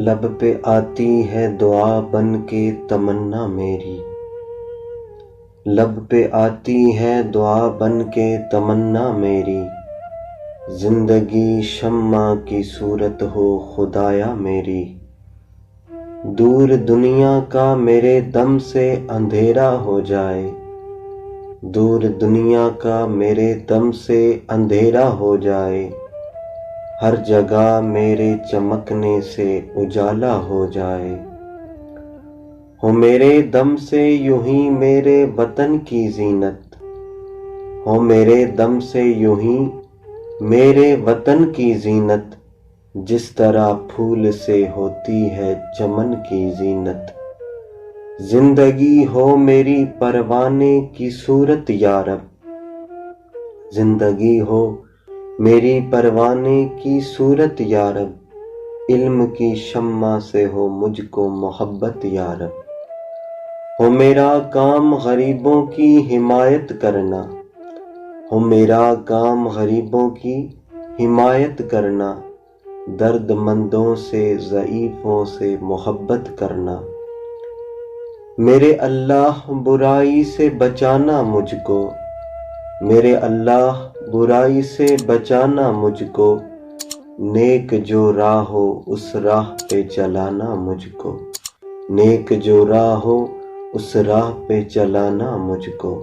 لب پہ آتی ہے دعا بن کے تمنا میری، لب پہ آتی ہے دعا بن کے تمنا میری، زندگی شمع کی صورت ہو خدایا میری، دور دنیا کا میرے دم سے اندھیرا ہو جائے، دور دنیا کا میرے دم سے اندھیرا ہو جائے، ہر جگہ میرے چمکنے سے اجالا ہو جائے، ہو میرے دم سے یوں ہی میرے وطن کی زینت، ہو میرے دم سے یوں ہی میرے وطن کی زینت، جس طرح پھول سے ہوتی ہے چمن کی زینت، زندگی ہو میری پروانے کی صورت یا رب، زندگی ہو میری پروانے کی صورت یا رب، علم کی شمع سے ہو مجھ کو محبت یا رب، ہو میرا کام غریبوں کی حمایت کرنا، ہو میرا کام غریبوں کی حمایت کرنا، درد مندوں سے ضعیفوں سے محبت کرنا، میرے اللہ برائی سے بچانا مجھ کو، میرے اللہ برائی سے بچانا مجھ کو، نیک جو راہ ہو اس راہ پہ چلانا مجھ کو، نیک جو راہ ہو اس راہ پہ چلانا مجھ کو۔